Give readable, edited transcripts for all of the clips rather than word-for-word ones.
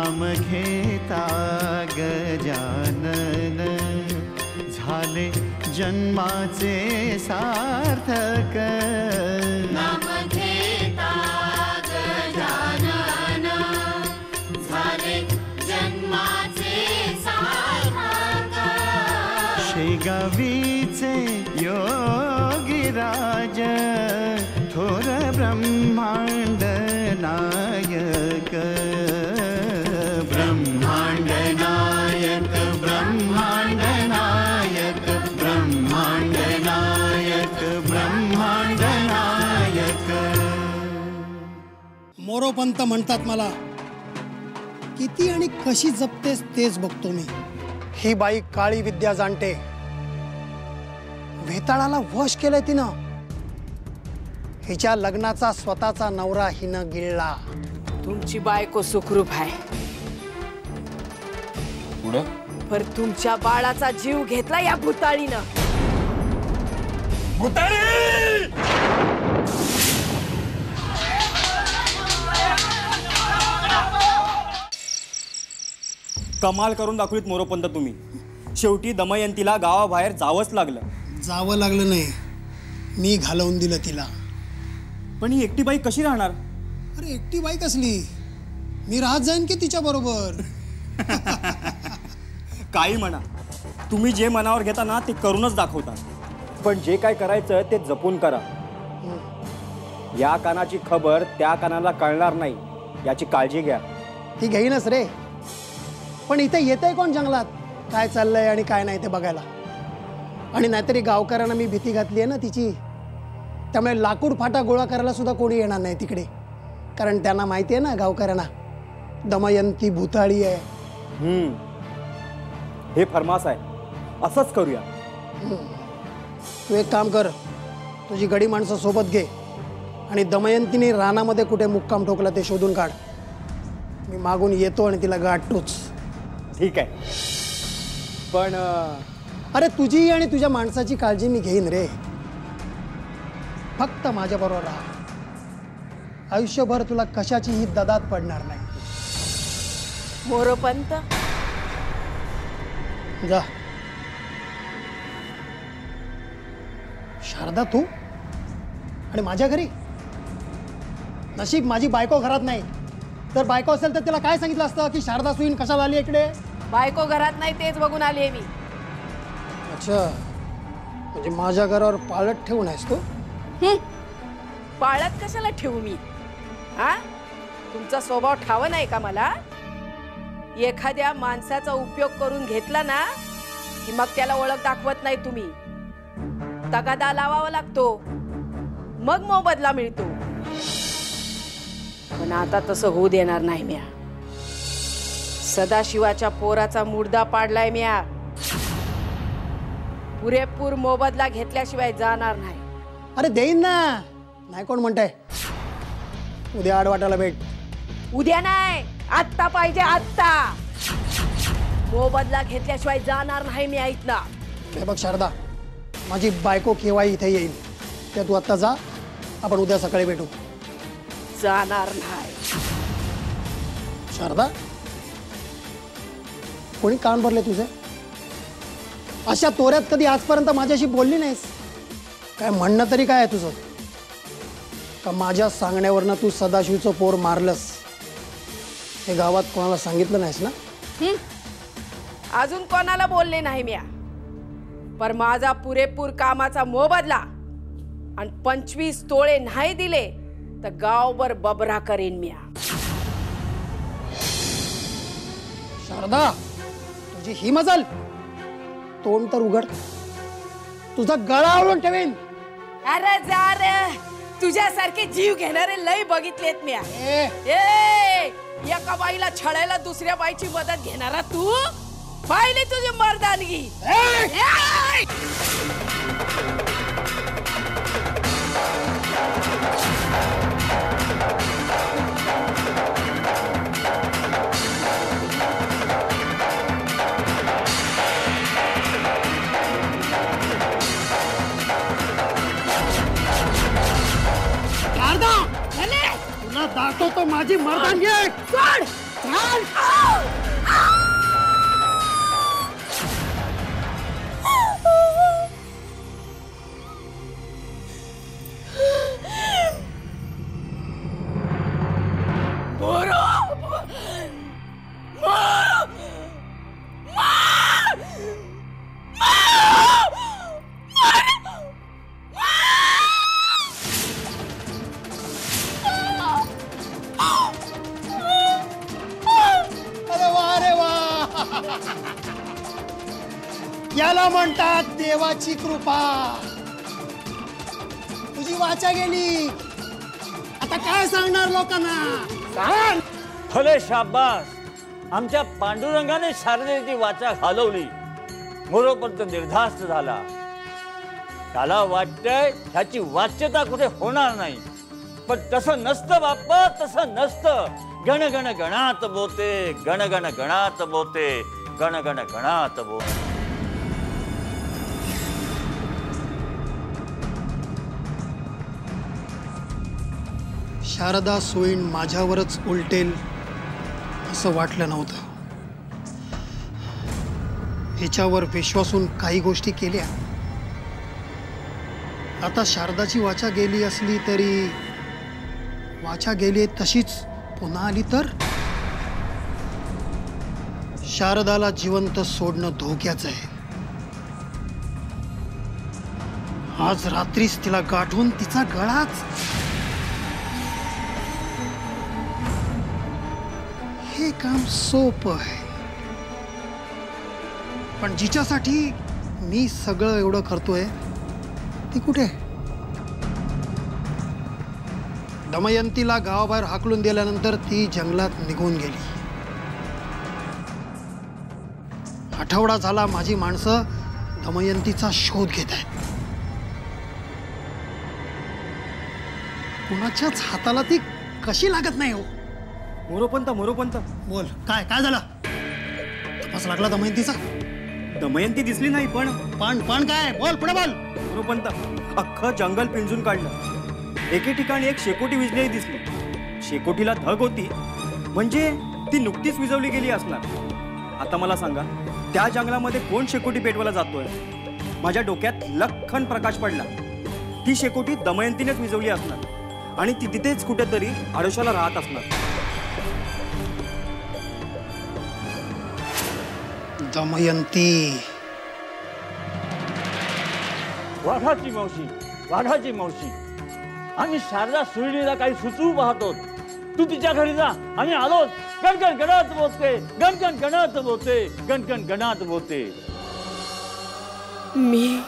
नाम घेता गजानन झाले जन्माचे सार्थक नाम घेता गजानन झाले जन्माचे सार्थक शेगावीचे योगीराज थोर ब्रह्मांड नायक ब्रह्मांड नायक ब्रह्मांड नायक ब्रह्मांड नायक ब्रह्मांड नायक। मोरोपंत म्हणतात मला, किती आणि कशी जपतेस तेच बघतो मी। ही बाई काळी विद्या जाणते, वेताळाला वश केलंय तिनं। हिच्या लग्नाचा स्वतःचा नवरा हिनं गिळला। तुमची बायको सुखरूप आहे, पर तुमच्या बाळाचा जीव घेतला या भुताळीनं। कमाल करून दाखवलीत मोरोपंत तुम्ही। शेवटी दमयंतीला गावाबाहेर जावंच लागलं। जावं लागलं नाही, मी घालवून दिलं तिला। पण ही एकटी बाई कशी राहणार? अरे एकटी बाई कसली, मी राहत जाईन की तिच्या बरोबर। काही म्हणा, तुम्ही जे मनावर घेता ना ते करूनच दाखवता। पण जे काय करायचं ते जपून करा। या कानाची खबर त्या कानाला कळणार नाही याची काळजी घ्या। ती घेईनच रे, पण इथे येतंय कोण जंगलात, काय चाललंय आणि काय नाही ते बघायला। आणि नाहीतरी गावकऱ्यांना मी भीती घातली आहे ना तिची, त्यामुळे लाकूड फाटा गोळा करायला सुद्धा कोणी येणार नाही तिकडे। कारण त्यांना माहिती आहे ना गावकऱ्यांना, दमयंती भूताळी आहे। हे फरमास आहे, असंच करूया। तू एक काम कर, तुझी गडी माणसं सोबत घे आणि दमयंतीने रानामध्ये कुठे मुक्काम ठोकला ते शोधून काढ। मी मागून येतो आणि तिला गाठतोच। ठीक आहे, पण अरे तुझी आणि तुझ्या माणसाची काळजी मी घेईन रे, फक्त माझ्याबरोबर राहा। आयुष्यभर तुला कशाचीही ददात पडणार नाही। मोरोपंत जा। शारदा तू आणि माझ्या घरी? नशीब माझी बायको घरात नाही, तर बायको असेल तर तिला काय सांगितलं असतं की शारदा सुईन कशाला आली इकडे? बायको घरात नाही तेच बघून आली आहे मी। अच्छा, म्हणजे माझ्या घरावर पाळत ठेवून आहेस तू? पाळत कशाला ठेवू मी? हा, तुमचा स्वभाव ठाव नाही का मला? एखाद्या माणसाचा उपयोग करून घेतला ना की मग त्याला ओळख दाखवत नाही तुम्ही, तगादा लावावा लागतो, मग मोबदला मिळतो। पण आता तसं होऊ देणार नाही म्या। सदाशिवाच्या पोराचा मुर्दा पाडलाय म्या, पुरेपूर मोबदला घेतल्याशिवाय जाणार नाही। अरे देईन ना, नाही कोण म्हणताय? उद्या आडवाटाला भेट। उद्या नाही, आत्ता पाहिजे, आत्ता। मोबदला घेतल्याशिवाय जाणार नाही मी इथनं। हे बघ शारदा, माझी बायको केव्हा इथे येईल ते तू आत्ता जा, आपण उद्या सकाळी भेटू। जाणार नाही। शारदा, कोणी कान भरले तुझे? अशा तोऱ्यात कधी आजपर्यंत माझ्याशी बोलली नाहीस। काय म्हणणं तरी काय आहे तुझं? का माझ्या सांगण्यावरनं तू सदाशिवचं पोर मारलंस हे गावात कोणाला सांगितलं नाहीस ना? अजून कोणाला बोलले नाही म्या, पर माझा पुरेपूर कामाचा मोबदला आणि 25 तोळे नाही दिले तर गावभर बबरा करेन म्या। शारदा, तुझी ही मजल, तोंड तर उघड, तुझा गळा आवळून ठेवेन। अरे जा रे, तुझ्यासारखे जीव घेणारे लय बघितलेत म्या। एका बाईला छळायला दुसऱ्या बाईची मदत घेणारा तू, पाहिली तुझी मर्दानगी। शारदा, तुला दाखवतो माझी मर्दानगी। अरे वा अरे वा, याला म्हणतात देवाची कृपा. तुझी वाचा गेली, आता काय सांगणार लोकांना? भले शाबास, आमच्या पांडुरंगाने शारदेची वाचा घालवली. मोरोपंत निर्धास्त झाला. त्याला वाटतंय ह्याची वाच्यता कुठे होणार नाही, पण तसं नसतं बाप्पा, तसं नसतं. गण गण गणात बोते, गण गण गणात बोते, गण गण गणात बोते. शारदा सोयीन माझ्यावरच उलटेल असं वाटलं नव्हतं. हिच्यावर विश्वासून काही गोष्टी केल्या. आता शारदाची वाचा गेली असली तरी वाचा गेली तशीच पुन्हा आली तर शारदाला जिवंत सोडणं धोक्याचं आहे. आज रात्रीच तिला गाठून तिचा गळाच. हे काम सोपं आहे, पण जिच्यासाठी मी सगळं एवढं करतोय ती कुठे? दमयंतीला गावाबाहेर हाकलून दिल्यानंतर ती जंगलात निघून गेली. आठवडा झाला माझी माणसं दमयंतीचा शोध घेत आहेत. कुणाच्याच हाताला ती कशी लागत नाही हो. मोरोपंत मोरोपंत, बोल, काय काय झालं? तपास लागला दमयंतीचा? दमयंती दिसली नाही, पण पण काय? बोल, पुढे बोल. मोरोपंत, अख्खं जंगल पिंजून काढलं. एके ठिकाणी एक शेकोटी विजलेली दिसली. शेकोटीला धग होती, म्हणजे ती नुकतीच विजवली गेली असणार. आता मला सांगा, त्या जंगलामध्ये कोण शेकोटी पेटवायला जातोय? माझ्या डोक्यात लख्खन प्रकाश पडला. ती शेकोटी दमयंतीनेच विजवली असणार आणि ती तिथेच कुठेतरी आडोशाला राहत असणार. दमयंती, वाघाची मावशी, वाघाची मावशी, आम्ही शारदा सुरळीला काही सुचवू पाहतो. तू तिच्या घरी जा, आम्ही आलोच. गणगण गणात बोलते, गणगण गणात बोलते, गणगण गणात बोलते. मी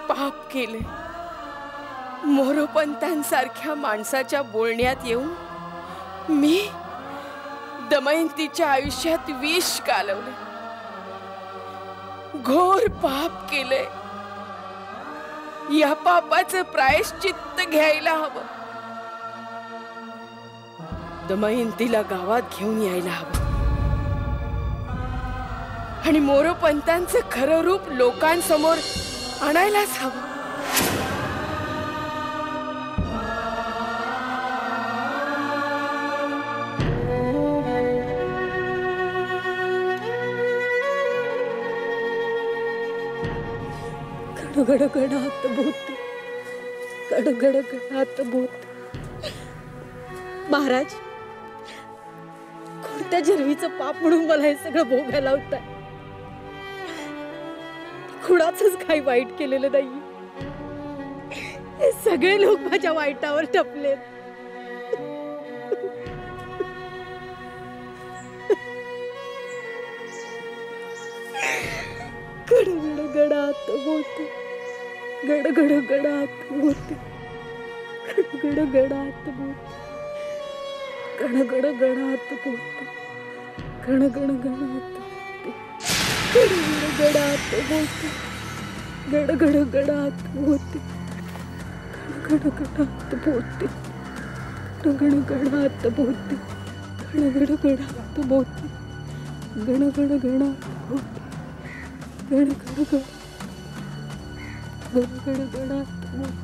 पाप केले. मोरोपंतांसारख्या माणसाच्या बोलण्यात येऊन मी दमयंतीच्या आयुष्यात विष कालवले. घोर पाप केले. या पापाचं प्रायश्चित्त घ्यायला हवं. दमयंतीला गावात घेऊन यायला हवं आणि मोरोपंतांचं खरं रूप लोकांसमोर आणायलाच हवं. गडगडात बोलते, गडगडात बोलते. महाराज, कोणत्या जन्मीचं पाप म्हणून मला हे सगळं भोगायला होत आहे? कुणाचंच काही वाईट केलेलं नाही. हे सगळे लोक माझ्या वाईटावर टपलेत. गडगडात बोलते, गडगडात बोलते, गडगडात बोलते, गडगडात बोलते, गणगणगणात बोलते, गडगडात बोलते, गडगडात बोलते, गणगणात बोलते, गडगडात बोलते, गणगणगणात बोलते,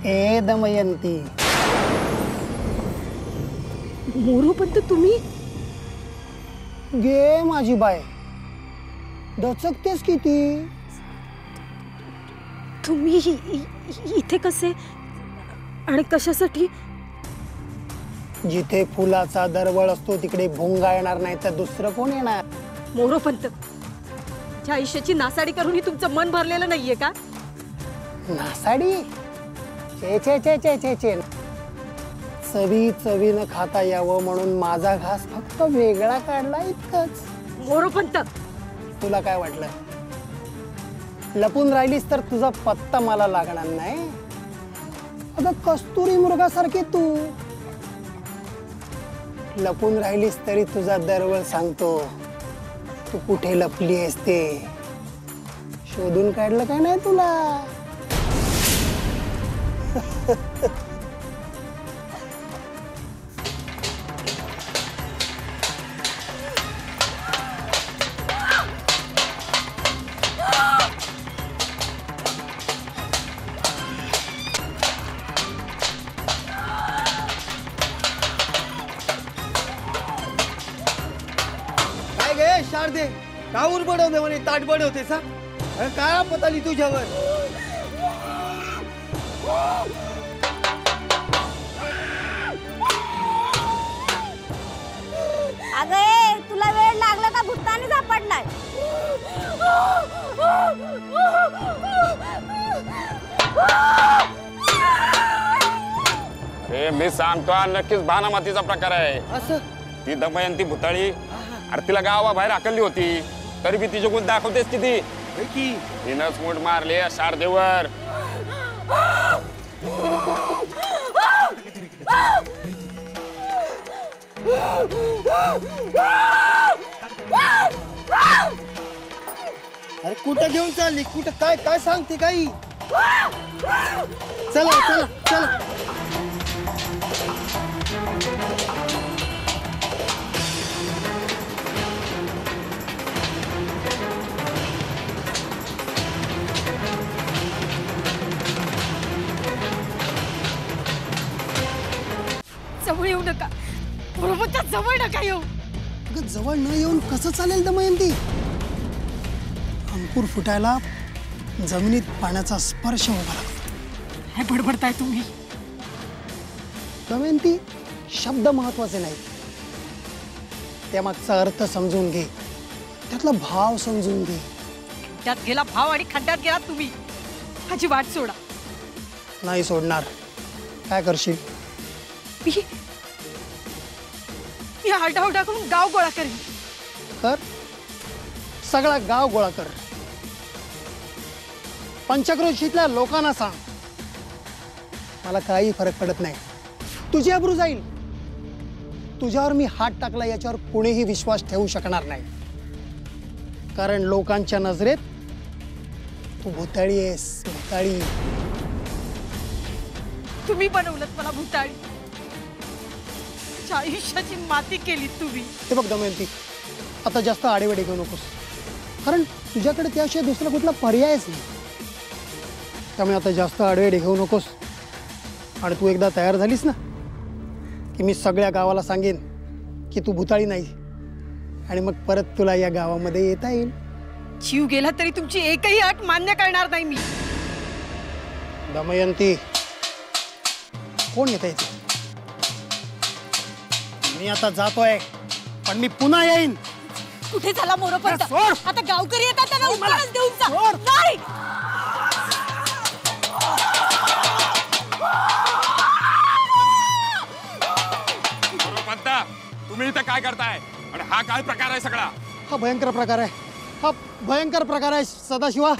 ए दमयंती, मोरोपंत, तुम्ही गे माझी बाय, दचकतेस किती? तुम्ही इथे कसे आणि कशासाठी? जिथे फुलाचा दरवळ असतो तिकडे भोंगा येणार नाही तर दुसरं कोण येणार? मोरोपंत, ज्या आयुष्याची नासाडी करूनही तुमचं मन भरलेलं नाहीये का? नासाडी? चे चे चे चे चे चे चवी चवीनं खाता यावं म्हणून माझा घास फक्त वेगळा काढला इतकंच. मोरोपंत, तुला काय वाटलं? लपून राहिलीस तर तुझा पत्ता मला लागणार नाही. अगं कस्तुरी मृगासारखी तू लपून राहिलीस तरी तुझा दरवळ सांगतो. तू कुठे लपली आहेस ते शोधून काढलं काय नाही तुला? काय गे शारदे, का उरबडवते म्हणे ताट बडवते सा? अरे काय पताली तुझ्यावर? अगं तुला वेळ लागला का भूताने सापडलाय? अरे मी सांगतो नक्कीच भानामातीचा प्रकार आहे. असं ती दमयंती भुताळी, अरे तिला गावाबाहेर हाकलली होती तरी बी तिचे गुण दाखवतेस किती? होय की? तिनंच मूठ मारली या शारदेवर. अरे कुठं घेऊन चालली? कुठं काय काय सांगते काही? चला चला चला. जवळ येऊ नका, मोरोपंत जवळ नका येऊ. अगं जवळ न येऊन कसं चालेल दमयंती? अंकुर फुटायला जमिनीत पाण्याचा स्पर्श व्हावा लागतो. काय बडबडताय तुम्ही? दमयंती, शब्द महत्वाचे नाहीत, त्यामागचा अर्थ समजून घे, त्यातला भाव समजून घे. खड्ड्यात गेला भाव आणि खड्ड्यात गेला तुम्ही. माझी वाट सोडा. नाही सोडणार. काय करशील? मी आरडाओरडा करून गाव गोळा करेन. कर, सगळा गाव गोळा कर. पंचक्रोशीतल्या लोकांना सांग मला काही फरक पडत नाही. तुझी अब्रू जाईल. तुझ्यावर मी हात टाकला याच्यावर कोणीही विश्वास ठेवू शकणार नाही, कारण लोकांच्या नजरेत तू भुताळी आहेस. भुताळी. तुम्ही बनवलं मला भुताळी. आयुष्याची माती केली तुम्ही. हे बघ दमयंती, आता जास्त आडेवेडे घेऊ नकोस, कारण तुझ्याकडे त्याशिवाय दुसरा कुठला पर्यायच नाही. त्यामुळे आता जास्त आडवेडे घेऊ नकोस. आणि तू एकदा तयार झालीस ना की मी सगळ्या गावाला सांगेन की तू भुताळी नाही, आणि मग परत तुला या गावामध्ये येता येईल. जीव गेला तरी तुमची एकही अट मान्य करणार नाही मी. दमयंती, कोण येत आहे? मी आता जातोय, पण मी पुन्हा येईन. कुठे झाला मोरोपंत? सोड. आता गावकरी येतात त्यांना उत्तरच देऊन जा. सोड. नाही. पंता, तुम्ही इथं काय करताय आणि हा काय प्रकार आहे सगळा? हा भयंकर प्रकार आहे. हा भयंकर प्रकार आहे सदाशिवा.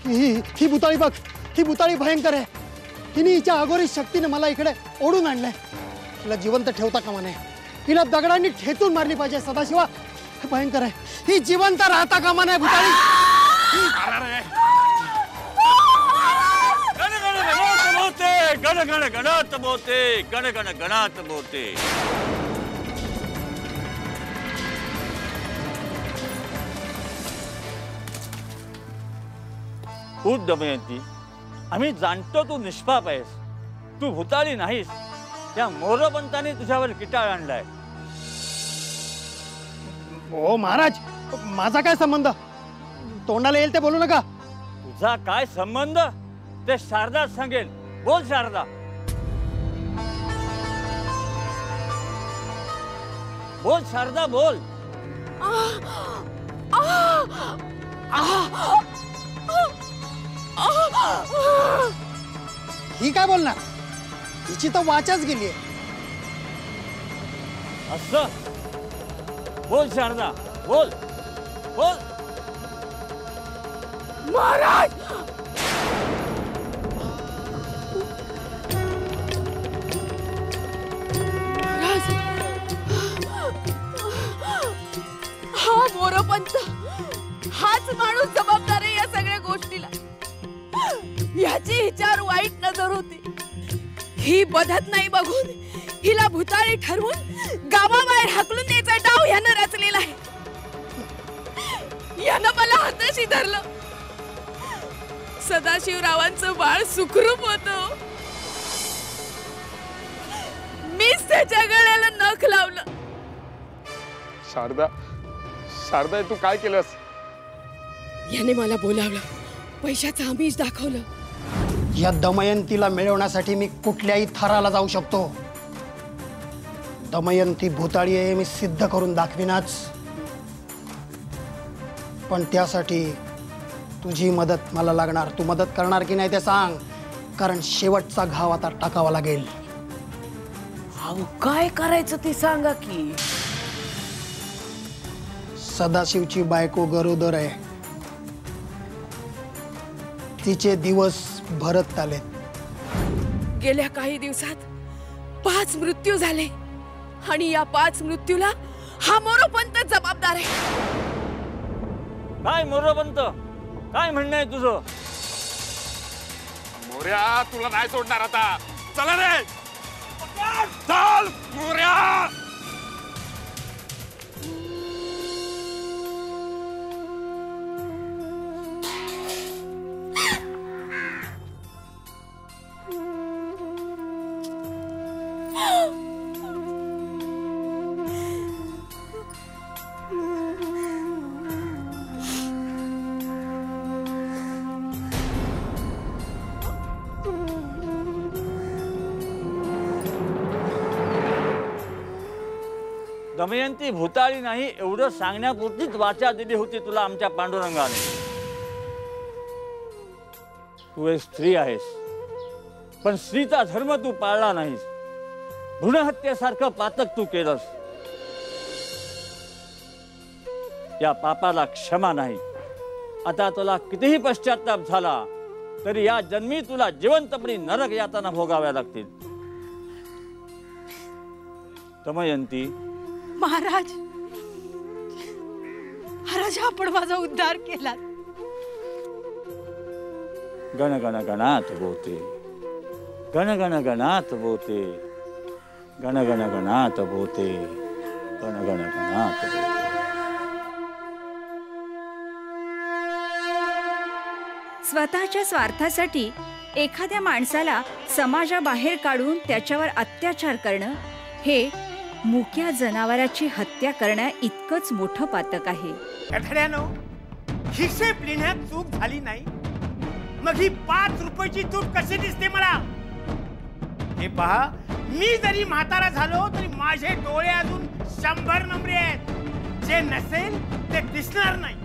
ही भुताळी बघ, ही भुताळी भयंकर आहे. हिने हिच्या अघोरी शक्तीने मला इकडे ओढून आणलंय. हिला जिवंत ठेवता कामा नये. हिला दगडांनी ठेचून मारली पाहिजे सदाशिवा. भयंकर आहे. ही जिवंत राहता कामा नये भुताळी. गण गण गणात मोते, गण गण गणात मोते. खूप दमयंती, आम्ही जाणतो तू निष्पाप आहेस, तू भुताळी नाहीस. त्या मोरोपंताने तुझ्यावर किटाळ आणलाय. हो महाराज, माझा काय संबंध? तोंडाला येईल ते बोलू नका. तुझा काय संबंध ते शारदा सांगेल. बोल शारदा, बोल शारदा, बोल. ही काय बोलणार? हिची तर वाचाच गेली. असं बोल शारदा, बोल बोल. महाराज, हा मोरोपंत हाच माणूस जबाबदार आहे या सगळ्या गोष्टीला. याची हिच्यावर वाईट नजर होती. ही बधत नाही बघून हिला भुताळी ठरवून गावाबाहेर हाकलून द्यायचा डाव यानं रचलेला आहे. यानं मला हाताशी धरलं. सदाशिवरावांचं बाळ सुखरूप होतं. मीच त्याच्या गळ्याला नख लावलं. शारदा, शारदा तू काय केलंस? याने मला बोलावलं, पैशाचं आमिष दाखवलं. या दमयंतीला मिळवण्यासाठी मी कुठल्याही थराला जाऊ शकतो. दमयंती भूताळी आहे मी सिद्ध करून दाखविनाच. पण त्यासाठी तुझी मदत मला लागणार. तू मदत करणार की नाही ते सांग, कारण शेवटचा घाव आता टाकावा लागेल. अहो काय करायचं ते सांगा की. सदाशिवची बायको गरोदर आहे. तिचे दिवस भरत आलेत. गेल्या काही दिवसात 5 मृत्यू झाले आणि या 5 मृत्यूला हा मोरोपंत जबाबदार आहे. काय मोरोपंत, काय म्हणणं आहे तुझं? मोर्या, तुला नाही सोडणार आता. चला रे, चल मोर्या. दमयंती भूताळी नाही एवढं सांगण्यापुरतीच वाचा दिली होती तुला आमच्या पांडुरंगाने. तू एक स्त्री आहेस, पण स्त्रीचा धर्म तू पाळला नाहीस. भ्रूणहत्येसारखं पातक तू केलंस. या पापाला क्षमा नाही. आता तुला कितीही पश्चाताप झाला तरी या जन्मी तुला जिवंतपणी नरक यातना भोगाव्या लागतील. दमयंती, महाराज, महाराज आपण माझा उद्धार केला. गण गण गणात बोते, गण गण गणात बोते, गण गण गणात बोते, गण गण गणात बोते. स्वतःच्या स्वार्थासाठी एखाद्या माणसाला समाजाबाहेर काढून त्याच्यावर अत्याचार करणं हे मुक्या जनावराची हत्या करण्या इतकंच मोठं पातक आहे. हिशेब लिहिण्यात चूक झाली नाही, मग ही 5 रुपयाची चूक कशी दिसते मला? हे पहा, मी जरी म्हातारा झालो तरी माझे डोळे अजून 100 नंबरे आहेत. जे नसेल ते दिसणार नाही.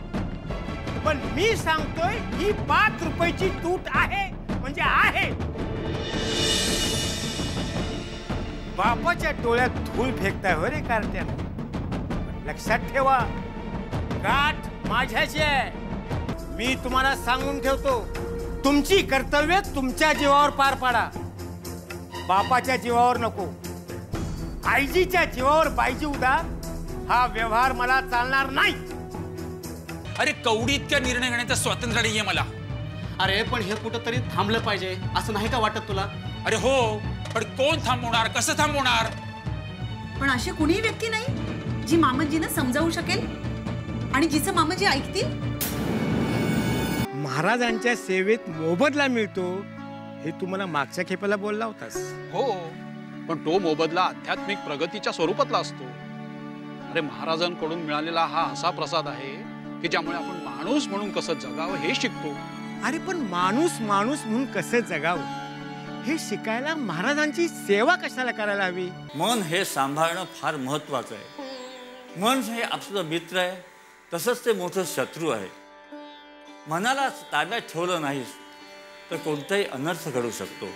पण मी सांगतोय ही 5 रुपयाची तूट आहे म्हणजे आहे. बापाच्या डोळ्यात धूळ फेकताय हो रे कार्ट्या. लक्षात ठेवा, गाठ माझ्याची आहे. मी तुम्हाला सांगून ठेवतो, तुमची कर्तव्य तुमच्या जीवावर पार पाडा. बापाच्या जीवावर नको. आईजीच्या जीवावर बाईजी उदार हा व्यवहार मला चालणार नाही. अरे कवडी इतक्या निर्णय घेण्याचं स्वातंत्र्य नाहीये मला. अरे पण हे कुठंतरी थांबलं पाहिजे, असं नाही का वाटत तुला? अरे हो, पण कोण थांबवणार, कसं थांबवणार? पण अशी कुणीही व्यक्ती नाही जी मामजींना समजावू शकेल आणि जिचं मामजी ऐकतील. महाराजांच्या सेवेत मोबदला मिळतो हे तू मला मागच्या खेपेला बोलला होतास. हो, पण तो मोबदला आध्यात्मिक प्रगतीच्या स्वरूपातला असतो. अरे महाराजांकडून मिळालेला हा असा प्रसाद आहे की ज्यामुळे आपण माणूस म्हणून कसं जगावं हे शिकतो. अरे पण माणूस माणूस म्हणून कसं जगावं हे शिकायला महाराजांची सेवा कशाला करायला हवी? मन हे सांभाळणं फार महत्वाचं आहे. मन हे आपलं मित्र आहे, तसंच ते मोठं शत्रू आहे. मनाला ताब्यात ठेवलं नाहीस तर कोणताही अनर्थ घडू शकतो.